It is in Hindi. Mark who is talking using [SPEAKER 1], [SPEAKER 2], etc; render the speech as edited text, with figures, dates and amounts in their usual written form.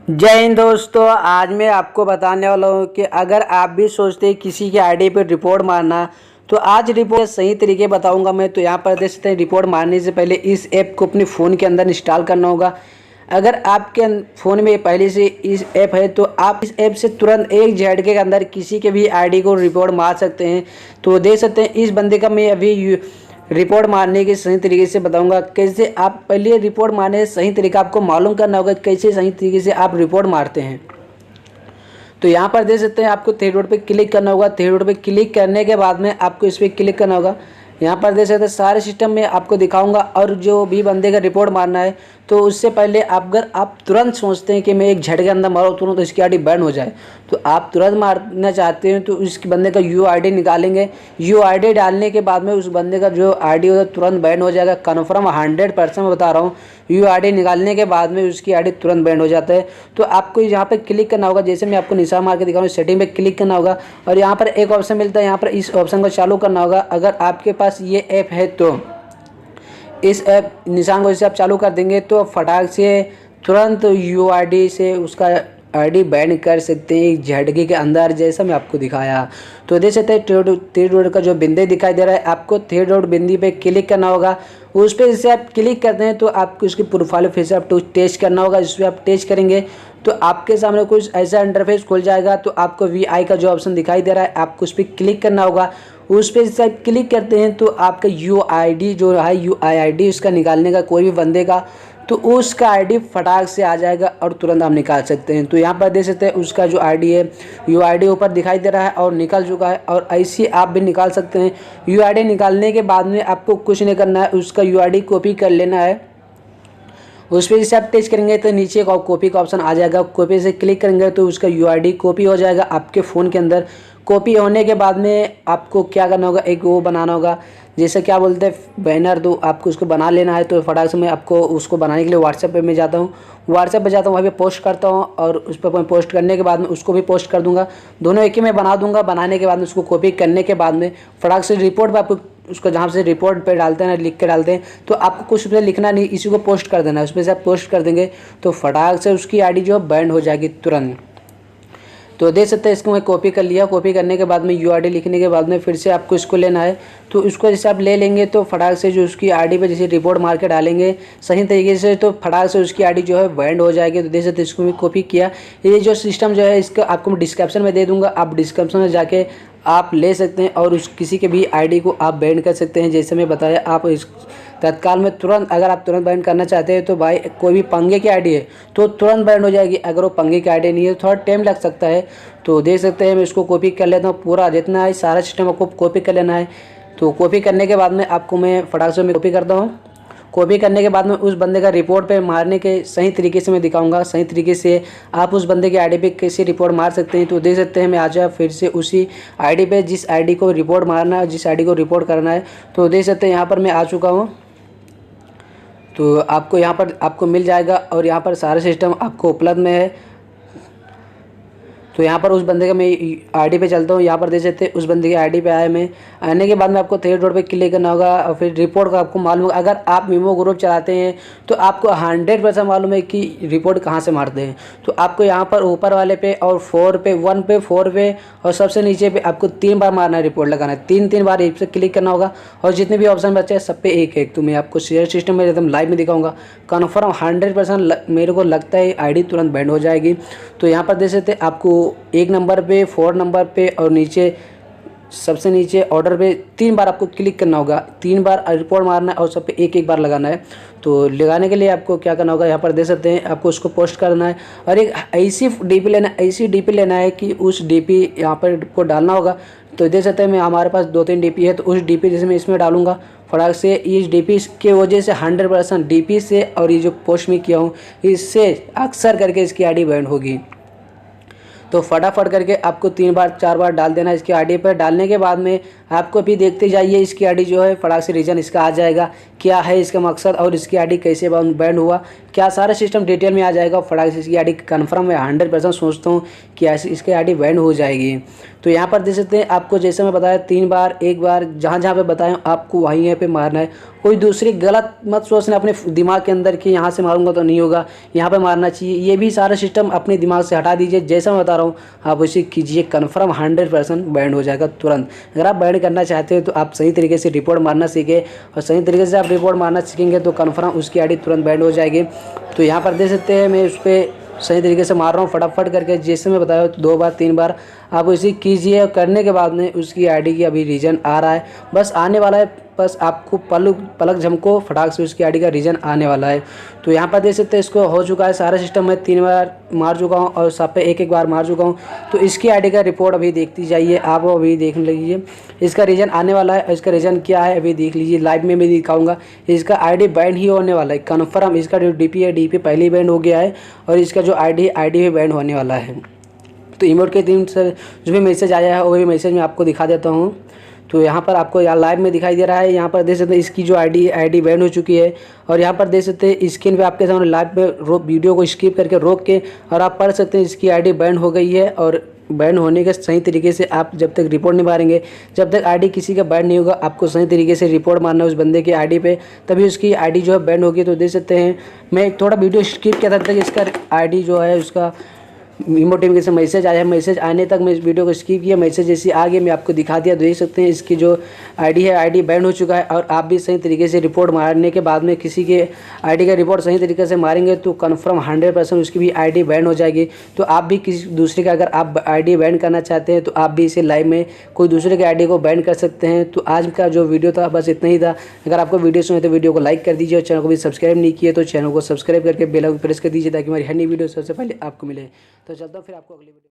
[SPEAKER 1] जय हिंद दोस्तों। आज मैं आपको बताने वाला हूँ कि अगर आप भी सोचते हैं किसी की आईडी पर रिपोर्ट मारना, तो आज रिपोर्ट सही तरीके बताऊंगा मैं। तो यहाँ पर देख सकते हैं, रिपोर्ट मारने से पहले इस ऐप को अपने फ़ोन के अंदर इंस्टॉल करना होगा। अगर आपके फ़ोन में पहले से इस ऐप है तो आप इस ऐप से तुरंत एक झटके के अंदर किसी के भी आईडी को रिपोर्ट मार सकते हैं। तो देख सकते हैं, इस बंदे का मैं अभी रिपोर्ट मारने के सही तरीके से बताऊंगा। कैसे आप पहले रिपोर्ट मारने सही तरीका आपको मालूम करना होगा, कैसे सही तरीके से आप रिपोर्ट मारते हैं। तो यहाँ पर देख सकते हैं, आपको थ्री डॉट पे क्लिक करना होगा। थ्री डॉट पे क्लिक करने के बाद में आपको इस पर क्लिक करना होगा। यहाँ पर देख सकते हैं, सारे सिस्टम में आपको दिखाऊंगा। और जो भी बंदे का रिपोर्ट मारना है, तो उससे पहले अगर आप तुरंत सोचते हैं कि मैं एक झटके के अंदर मारूँ तुरंत तो इसकी आईडी बैन हो जाए, तो आप तुरंत मारना चाहते हैं तो उस बंदे का यूआईडी निकालेंगे। यूआईडी डालने के बाद में उस बंदे का जो आईडी होगा तुरंत बैन हो जाएगा। कन्फर्म 100% मैं बता रहा हूँ। यूआईडी निकालने के बाद में उसकी आईडी तुरंत बैन हो जाता है। तो आपको यहाँ पर क्लिक करना होगा। जैसे मैं आपको निशान मार के दिखा रहा हूँ, सेटिंग पे क्लिक करना होगा और यहाँ पर एक ऑप्शन मिलता है, यहाँ पर इस ऑप्शन को चालू करना होगा। अगर आपके पास ये ऐप है तो इस ऐप निशान को जैसे आप चालू कर देंगे तो फटाक से तुरंत यूआईडी से उसका आईडी बैन कर सकते हैं एक झटके के अंदर, जैसा मैं आपको दिखाया। तो देख सकते हैं, थ्री डॉट का जो बिंदी दिखाई दे रहा है, आपको थ्री डॉट बिंदी पे क्लिक करना होगा। उस पर जैसे आप क्लिक करते हैं तो आपको उसकी प्रोफाइल फिर से आप टेस्ट करना होगा। इस पर आप टेस्ट करेंगे तो आपके सामने कुछ ऐसा इंटरफेस खुल जाएगा। तो आपको वीआई का जो ऑप्शन दिखाई दे रहा है, आपको उस पर क्लिक करना होगा। उस पर जैसे आप क्लिक करते हैं तो आपका यूआईडी जो है, यूआईडी उसका निकालने का कोई भी बंदे का, तो उसका आईडी फटाक से आ जाएगा और तुरंत आप निकाल सकते हैं। तो यहाँ पर देख सकते हैं, उसका जो आईडी है यूआईडी ऊपर दिखाई दे रहा है और निकल चुका है। और ऐसे आप भी निकाल सकते हैं। यूआईडी निकालने के बाद में आपको कुछ नहीं करना है, उसका यूआईडी कॉपी कर लेना है। उस पर जैसे आप टच करेंगे तो नीचे का कॉपी का ऑप्शन आ जाएगा। कॉपी से क्लिक करेंगे तो उसका यूआईडी कॉपी हो जाएगा आपके फ़ोन के अंदर। कॉपी होने के बाद में आपको क्या करना होगा, एक वो बनाना होगा, जैसे क्या बोलते हैं बैनर, तो आपको उसको बना लेना है। तो फटाक से मैं आपको उसको बनाने के लिए व्हाट्सएप पे मैं जाता हूँ। व्हाट्सएप पे जाता हूँ, वहाँ पे पोस्ट करता हूँ और उस पर मैं पोस्ट करने के बाद में उसको भी पोस्ट कर दूँगा। दोनों एक ही में बना दूँगा। बनाने के बाद में उसको कॉपी करने के बाद में फटाक से रिपोर्ट पर आपको उसको जहाँ से रिपोर्ट पे डालते हैं ना, लिख के डालते हैं, तो आपको कुछ पे लिखना नहीं, इसी को पोस्ट कर देना है। उस पर से आप पोस्ट कर देंगे तो फटाक से उसकी आईडी जो है बैंड हो जाएगी तुरंत। तो देख सकते हैं, इसको मैं कॉपी कर लिया। कॉपी करने के बाद में यूआईडी लिखने के बाद में फिर से आपको इसको लेना है। तो इसको जैसे आप ले लेंगे तो फटाक से जो उसकी आईडी पे जैसे रिपोर्ट मार के डालेंगे सही तरीके से, तो फटाक से उसकी आईडी जो है बैंड हो जाएगी। तो देख सकते हैं, इसको मैं कॉपी किया। ये जो सिस्टम जो है इसका आपको मैं डिस्क्रिप्शन में दे दूँगा, आप डिस्क्रिप्शन में जाके आप ले सकते हैं और उस किसी के भी आईडी को आप बैंड कर सकते हैं। जैसे मैं बताया, आप इस तत्काल में तुरंत, अगर आप तुरंत बैंड करना चाहते हैं तो भाई कोई भी पंगे की आईडी है तो तुरंत बैंड हो जाएगी। अगर वो पंगे की आईडी नहीं है तो थोड़ा टाइम लग सकता है। तो देख सकते हैं, मैं इसको कॉपी कर लेता हूँ। पूरा जितना है सारा सिस्टम आपको कॉपी कर लेना है। तो कॉपी करने के बाद में आपको मैं फटाक से मैं कॉपी करता हूँ। कॉपी करने के बाद में उस बंदे का रिपोर्ट पे मारने के सही तरीके से मैं दिखाऊंगा। सही तरीके से आप उस बंदे की आईडी पे कैसे रिपोर्ट मार सकते हैं। तो देख सकते हैं, मैं आ जाए फिर से उसी आईडी पे जिस आईडी को रिपोर्ट मारना है, जिस आईडी को रिपोर्ट करना है। तो देख सकते हैं, यहाँ पर मैं आ चुका हूँ। तो आपको यहाँ पर आपको मिल जाएगा और यहाँ पर सारे सिस्टम आपको उपलब्ध में है। तो यहाँ पर उस बंदे का मैं आईडी पे चलता हूँ। यहाँ पर देख सकते हैं, उस बंदे की आईडी पे आया मैं। आने के बाद में आपको थ्री डॉट पे क्लिक करना होगा और फिर रिपोर्ट का आपको मालूम होगा। अगर आप मीमो ग्रुप चलाते हैं तो आपको 100% मालूम है कि रिपोर्ट कहाँ से मारते हैं। तो आपको यहाँ पर ऊपर वाले पे और 4 पे, 1 पे, 4 पे और सबसे नीचे पे आपको 3 बार मारना है, रिपोर्ट लगाना है। 3 बार इस पर क्लिक करना होगा और जितने भी ऑप्शन बचे हैं सब पे एक एक। तो मैं आपको शेयर सिस्टम में एकदम लाइव में दिखाऊंगा। कन्फर्म 100% मेरे को लगता है आईडी तुरंत बैंड हो जाएगी। तो यहाँ पर देख सकते हैं, आपको 1 नंबर पे, 4 नंबर पे और नीचे सबसे नीचे ऑर्डर पे 3 बार आपको क्लिक करना होगा। 3 बार रिपोर्ट मारना है और सब पे एक एक बार लगाना है। तो लगाने के लिए आपको क्या करना होगा, यहाँ पर देख सकते हैं, आपको उसको पोस्ट करना है और एक ऐसी डीपी लेना है, ऐसी डीपी लेना है कि उस डीपी यहाँ पर को डालना होगा। तो देख सकते हैं, मैं हमारे पास 2-3 डीपी है, तो उस डीपी जैसे मैं इसमें डालूंगा फटाक से। इस डीपी के वजह से 100% डीपी से और ये जो पोस्ट में किया हूँ इससे अक्सर करके इसकी आईडी बैंड होगी। तो फटाफट करके आपको 3 बार 4 बार डाल देना इसकी आईडी पर। डालने के बाद में आपको भी देखते जाइए इसकी आईडी जो है फटाक से रीजन इसका आ जाएगा, क्या है इसका मकसद और इसकी आईडी कैसे बैंड हुआ, क्या सारा सिस्टम डिटेल में आ जाएगा। फटाक से इसकी आईडी कन्फर्म मैं 100% सोचता हूँ कि ऐसे इसकी आईडी बैंड हो जाएगी। तो यहाँ पर देख सकते हैं, आपको जैसे मैं बताया 3 बार, एक बार जहाँ जहाँ पे बताया आपको वहीं पे मारना है। कोई दूसरी गलत मत सोचना अपने दिमाग के अंदर कि यहाँ से मारूंगा तो नहीं होगा, यहाँ पे मारना चाहिए। ये भी सारा सिस्टम अपने दिमाग से हटा दीजिए। जैसा मैं बता रहा हूँ आप उसे कीजिए, कन्फर्म 100% बैंड हो जाएगा तुरंत। अगर आप बैंड करना चाहते हो तो आप सही तरीके से रिपोर्ट मारना सीखें, और सही तरीके से आप रिपोर्ट मारना सीखेंगे तो कन्फर्म उसकी आईडी तुरंत बैंड हो जाएगी। तो यहाँ पर देख सकते हैं मैं उस पर सही तरीके से मार रहा हूँ फटाफट करके, जैसे मैं बताया 2 बार 3 बार आप इसे कीजिए। करने के बाद में उसकी आईडी की अभी रीजन आ रहा है, बस आने वाला है। बस आपको पलक झमको फटाक से उसकी आईडी का रीजन आने वाला है। तो यहाँ पर देख सकते हैं इसको हो चुका है सारा सिस्टम। मैं 3 बार मार चुका हूँ और सब पे एक बार मार चुका हूँ। तो इसकी आईडी का रिपोर्ट अभी देखती जाइए, आप अभी देख लीजिए। इसका रीजन आने वाला है, इसका रीजन क्या है अभी देख लीजिए, लाइव में मैं दिखाऊंगा। इसका आईडी बैंड ही होने वाला है कन्फर्म। इसका जो डीपी है, डीपी पहले ही बैंड हो गया है, और इसका जो आईडी भी बैंड होने वाला है। तो इमोट के टीम से जो भी मैसेज आया है वो भी मैसेज मैं आपको दिखा देता हूँ। तो यहाँ पर आपको यहाँ लाइव में दिखाई दे रहा है। यहाँ पर देख सकते हैं इसकी जो आईडी बैंड हो चुकी है, और यहाँ पर देख सकते हैं स्क्रीन पे आपके सामने लाइव में वीडियो को स्किप करके रोक के और आप पढ़ सकते हैं इसकी आईडी बैंड हो गई है। और बैंड होने के सही तरीके से आप जब तक रिपोर्ट नहीं मारेंगे, जब तक आईडी किसी का बैंड नहीं होगा, आपको सही तरीके से रिपोर्ट मारना है उस बंदे की आईडी पे, तभी उसकी आईडी जो है बैंड होगी। तो देख सकते हैं मैं थोड़ा वीडियो स्किप किया था तक इसका आईडी जो है उसका इमोटिव से मैसेज आया है। मैसेज आने तक मैं इस वीडियो को स्किप किया, मैसेज जैसे आगे मैं आपको दिखा दिया। देख सकते हैं इसकी जो आईडी है, आईडी बैंड हो चुका है। और आप भी सही तरीके से रिपोर्ट मारने के बाद में किसी के आईडी का रिपोर्ट सही तरीके से मारेंगे तो कन्फर्म 100% उसकी भी आईडी बैंड हो जाएगी। तो आप भी किसी दूसरे का अगर आप आईडी बैंड करना चाहते हैं तो आप भी इसे लाइव में कोई दूसरे के आईडी को बैंड कर सकते हैं। तो आज का जो वीडियो था बस इतना ही था। अगर आपको वीडियो सुने तो वीडियो को लाइक कर दीजिए, और चैनल को भी सब्सक्राइब नहीं किए तो चैनल को सब्सक्राइब करके बेल आइकन प्रेस कर दीजिए, ताकि हमारी हर नई वीडियो सबसे पहले आपको मिले। तो चलता हूँ फिर आपको अगली वीडियो।